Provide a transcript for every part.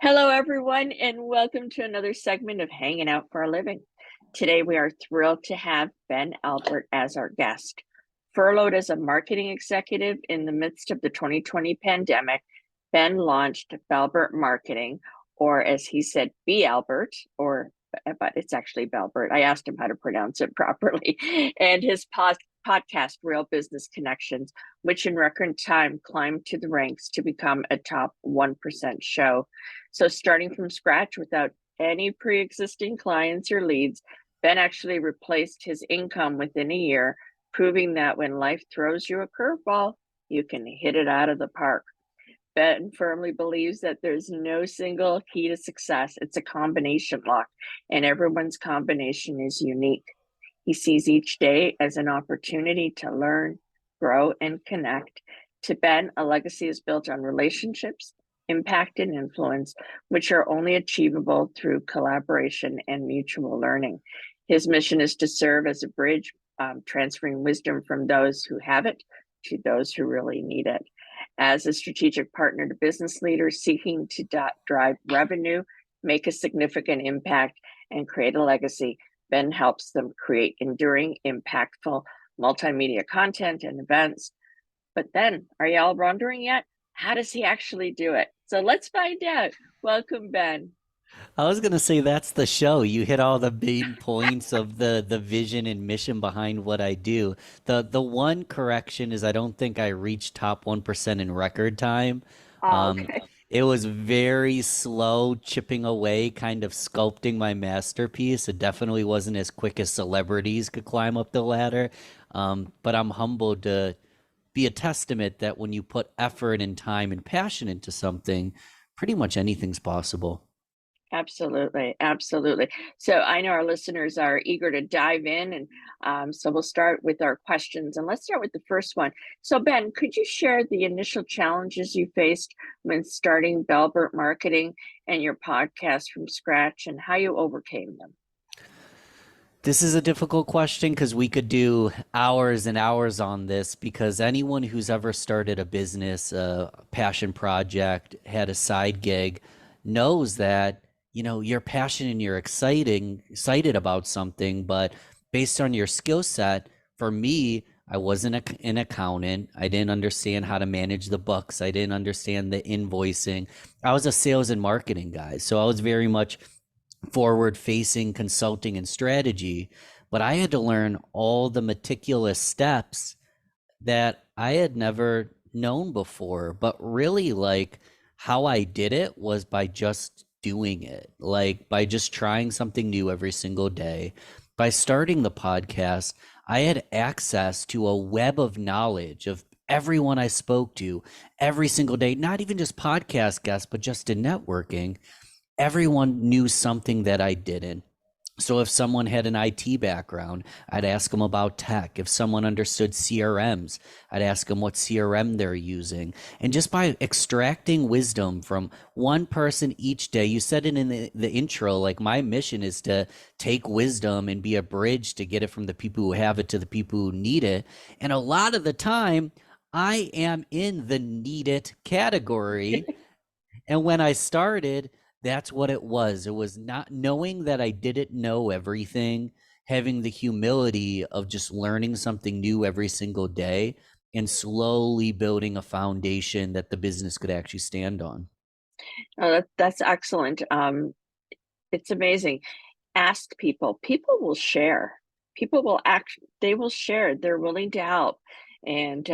Hello, everyone, and welcome to another segment of Hanging Out for a Living. Today, we are thrilled to have Ben Albert as our guest. Furloughed as a marketing executive in the midst of the 2020 pandemic, Ben launched Balbert Marketing, or as he said, B. Albert, but it's actually Balbert. I asked him how to pronounce it properly, and his podcast, Real Business Connections, which in record time climbed to the ranks to become a top 1% show. So starting from scratch without any pre-existing clients or leads, Ben actually replaced his income within a year, proving that when life throws you a curveball, you can hit it out of the park. Ben firmly believes that there's no single key to success. It's a combination lock, and everyone's combination is unique. He sees each day as an opportunity to learn, grow, and connect. To Ben, a legacy is built on relationships, impact, and influence, which are only achievable through collaboration and mutual learning. His mission is to serve as a bridge, transferring wisdom from those who have it to those who really need it. As a strategic partner to business leaders seeking to drive revenue, make a significant impact, and create a legacy, Ben helps them create enduring, impactful multimedia content and events. But then, are y'all wondering yet? How does he actually do it? So let's find out. Welcome, Ben. I was gonna say that's the show. You hit all the main points of the vision and mission behind what I do. The one correction is I don't think I reached top 1% in record time. Oh, Um, okay. it was very slow, chipping away, kind of sculpting my masterpiece. It definitely wasn't as quick as celebrities could climb up the ladder. But I'm humbled to be a testament that when you put effort and time and passion into something, pretty much anything's possible. Absolutely, absolutely. So I know our listeners are eager to dive in, and so we'll start with our questions. And let's start with the first one. So Ben, could you share the initial challenges you faced when starting Balbert Marketing and your podcast from scratch, and how you overcame them? This is a difficult question because we could do hours and hours on this because anyone who's ever started a business, a passion project, had a side gig knows that, you're passionate and you're excited about something, but based on your skill set, for me, I wasn't an accountant. I didn't understand how to manage the books. I didn't understand the invoicing. I was a sales and marketing guy. So I was very much forward facing consulting and strategy, but I had to learn all the meticulous steps that I had never known before. But really, like, how I did it was by just doing it, like by just trying something new every single day. By starting the podcast, I had access to a web of knowledge of everyone I spoke to every single day, not even just podcast guests, but just in networking. Everyone knew something that I didn't. So if someone had an IT background, I'd ask them about tech. If someone understood CRMs, I'd ask them what CRM they're using. And just by extracting wisdom from one person each day, you said it in the intro, like my mission is to take wisdom and be a bridge to get it from the people who have it to the people who need it. And a lot of the time, I am in the need it category. And when I started, that's what it was. It was not knowing that I didn't know everything, having the humility of just learning something new every single day and slowly building a foundation that the business could actually stand on. Oh, that's excellent. It's amazing. Ask people. People will share. People will act. They will share. They're willing to help. And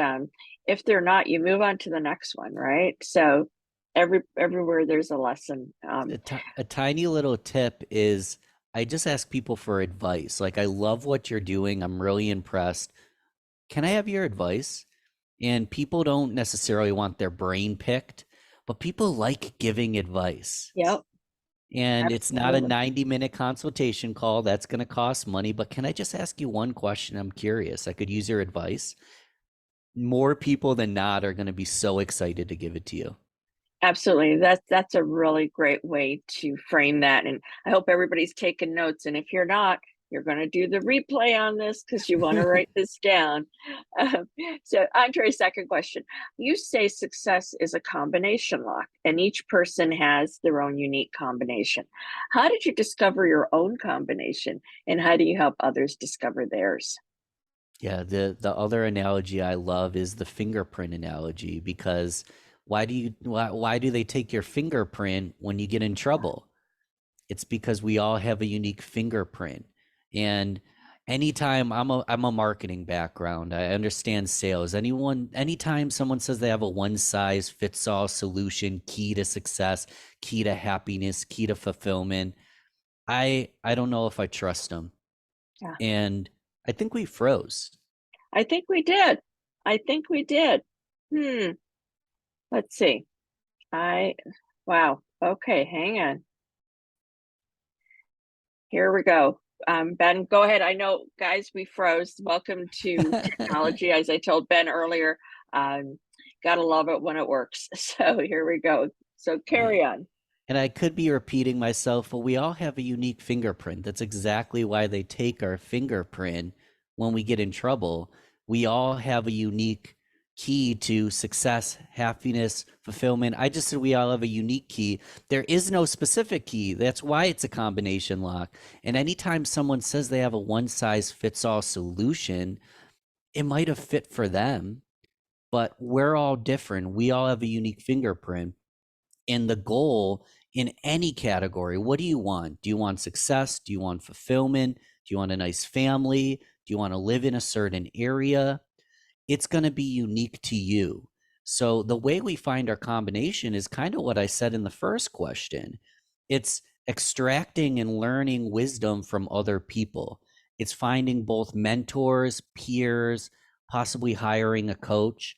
if they're not, you move on to the next one, right? So everywhere there's a lesson. A tiny little tip is I just ask people for advice. Like, I love what you're doing. I'm really impressed. Can I have your advice? And people don't necessarily want their brain picked, but people like giving advice. Yep, And it's not a absolutely. 90-minute consultation call. That's going to cost money. But can I just ask you one question? I'm curious. I could use your advice. More people than not are going to be so excited to give it to you. Absolutely. That's a really great way to frame that. And I hope everybody's taking notes. And if you're not, You're going to do the replay on this because you want to write this down. Um, so, Andre's second question. You say success is a combination lock, and each person has their own unique combination. How did you discover your own combination, and how do you help others discover theirs? Yeah, the other analogy I love is the fingerprint analogy, because why do they take your fingerprint when you get in trouble? It's because we all have a unique fingerprint. And anytime I'm a marketing background, I understand sales. Anytime someone says they have a one size fits all solution, key to success, key to happiness, key to fulfillment, I don't know if I trust them. Yeah, And I think we froze. I think we did. I think we did. Hmm. Let's see. I, wow. Okay, hang on. Here we go. Ben, go ahead. I know, guys, we froze. Welcome to technology. As I told Ben earlier, um, gotta love it when it works. So here we go. So Yeah. carry on. And I could be repeating myself, but we all have a unique fingerprint. That's exactly why they take our fingerprint when we get in trouble. We all have a unique key to success, happiness, fulfillment. I just said we all have a unique key. There is no specific key. That's why it's a combination lock. And anytime someone says they have a one size fits all solution, it might have fit for them, but we're all different. We all have a unique fingerprint. And the goal in any category, what do you want? Do you want success? Do you want fulfillment? Do you want a nice family? Do you want to live in a certain area? It's going to be unique to you. So the way we find our combination is kind of what I said in the first question. It's extracting and learning wisdom from other people. It's finding both mentors, peers, possibly hiring a coach.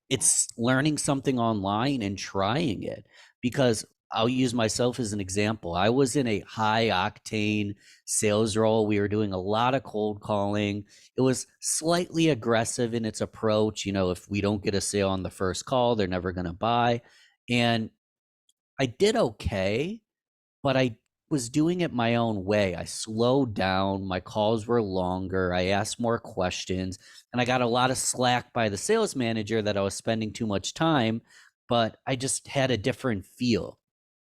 It's learning something online and trying it, because I'll use myself as an example. I was in a high octane sales role. We were doing a lot of cold calling. It was slightly aggressive in its approach. If we don't get a sale on the first call, they're never going to buy. And I did okay, but I was doing it my own way. I slowed down. My calls were longer. I asked more questions, and I got a lot of slack by the sales manager that I was spending too much time, but I just had a different feel.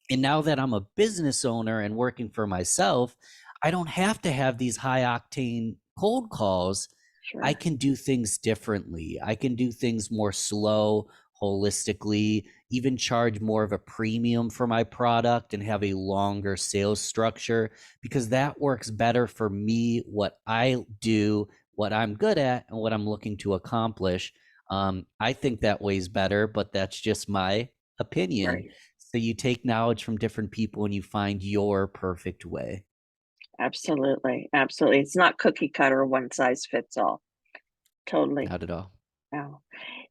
And now that I'm a business owner and working for myself, I don't have to have these high octane cold calls. I Sure. can do things differently. I can do things more slow, holistically, even charge more of a premium for my product and have a longer sales structure, because that works better for me, what I do, what I'm good at, and what I'm looking to accomplish. I think that way's better, but that's just my opinion. Right. So you take knowledge from different people and you find your perfect way. Absolutely. Absolutely. It's not cookie cutter, one size fits all. Totally. Not at all. No.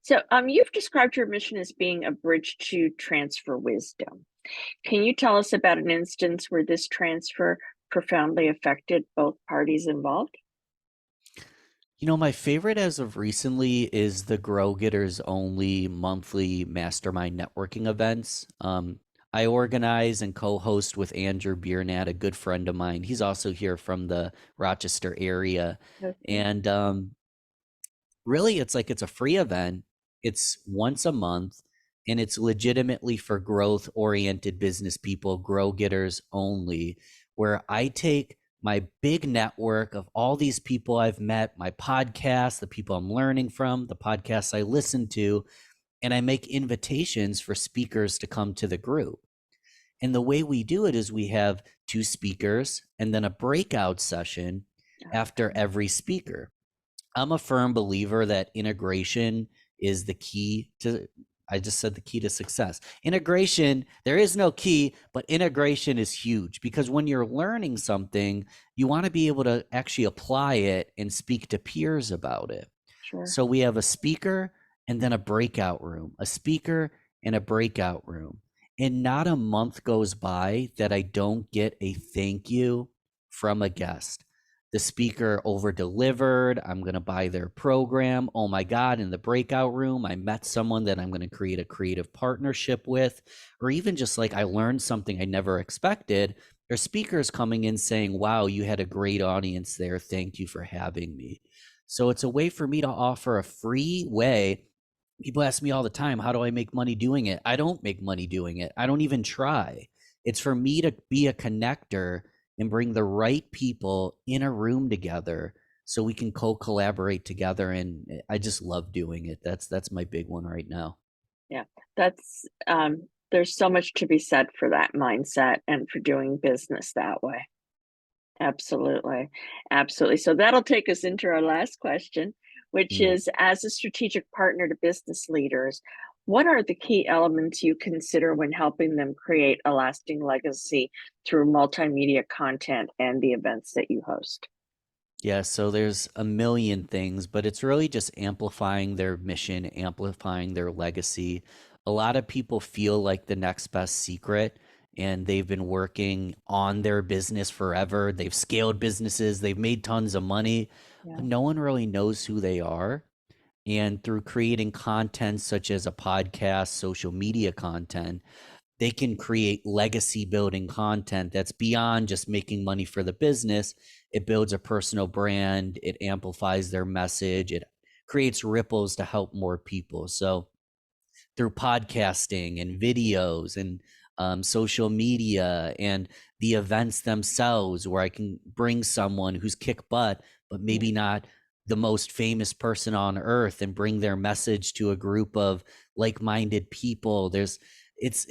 So, you've described your mission as being a bridge to transfer wisdom. Can you tell us about an instance where this transfer profoundly affected both parties involved? My favorite as of recently is the Grow Getters Only monthly mastermind networking events. I organize and co-host with Andrew Biernat, a good friend of mine. He's also here from the Rochester area. Okay. And really, it's a free event. It's once a month, and it's legitimately for growth oriented business people, grow getters only, where I take my big network of all these people I've met, my podcast, the people I'm learning from, the podcasts I listen to, and I make invitations for speakers to come to the group. And the way we do it is we have two speakers and then a breakout session after Okay. every speaker. I'm a firm believer that integration is the key to, I just said the key to success. Integration, there is no key, but integration is huge, because when you're learning something, you want to be able to actually apply it and speak to peers about it. Sure. So we have a speaker and then a breakout room, a speaker and a breakout room. And not a month goes by that I don't get a thank you from a guest. The speaker over delivered. I'm going to buy their program. Oh my God, in the breakout room, I met someone that I'm going to create a creative partnership with. Or even just like I learned something I never expected. There's speakers coming in saying, wow, you had a great audience there. Thank you for having me. So it's a way for me to offer a free way. People ask me all the time, how do I make money doing it? I don't make money doing it. I don't even try. It's for me to be a connector and bring the right people in a room together so we can co-collaborate together. And I just love doing it. That's my big one right now. Yeah, that's there's so much to be said for that mindset and for doing business that way. Absolutely. Absolutely. So that'll take us into our last question, which Mm. is as a strategic partner to business leaders, what are the key elements you consider when helping them create a lasting legacy through multimedia content and the events that you host? Yeah, so there's a million things, but it's really just amplifying their mission, amplifying their legacy. A lot of people feel like the next best secret, and they've been working on their business forever. They've scaled businesses, they've made tons of money, Yeah, but no one really knows who they are. And through creating content such as a podcast, social media content, they can create legacy building content that's beyond just making money for the business. It builds a personal brand, it amplifies their message, it creates ripples to help more people. So through podcasting and videos and social media and the events themselves, where I can bring someone who's kick butt, but yeah, maybe not the most famous person on earth, and bring their message to a group of like-minded people. It's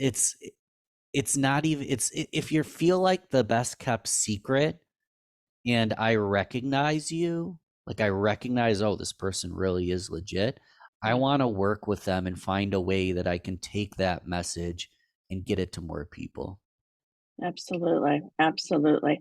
it's not even it's if you feel like the best kept secret and I recognize you, like I recognize, oh, this person really is legit. I yeah. want to work with them and find a way that I can take that message and get it to more people. Absolutely, absolutely.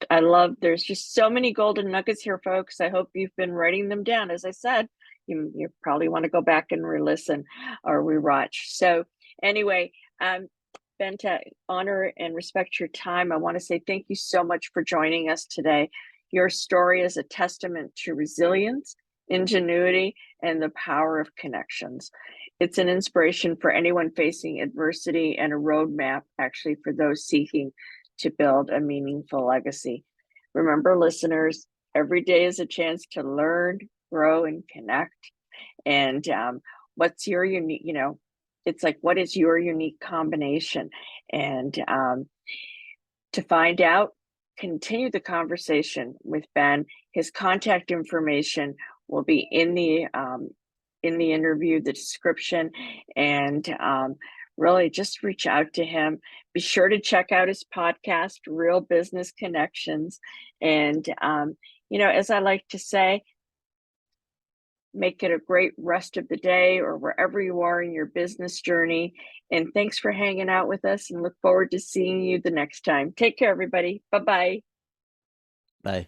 I love there's just so many golden nuggets here, folks. I hope you've been writing them down. As I said, you probably want to go back and re-listen or rewatch. So anyway, Ben, to honor and respect your time, I want to say thank you so much for joining us today. Your story is a testament to resilience, ingenuity, and the power of connections. It's an inspiration for anyone facing adversity and a roadmap, actually, for those seeking to build a meaningful legacy. Remember, listeners, every day is a chance to learn, grow, and connect. And what's your unique, it's like, what is your unique combination? And to find out, continue the conversation with Ben. His contact information will be in the interview, the description, and really just reach out to him. Be sure to check out his podcast, Real Business Connections, and as I like to say, make it a great rest of the day or wherever you are in your business journey. And thanks for hanging out with us and look forward to seeing you the next time. Take care, everybody. Bye bye. Bye.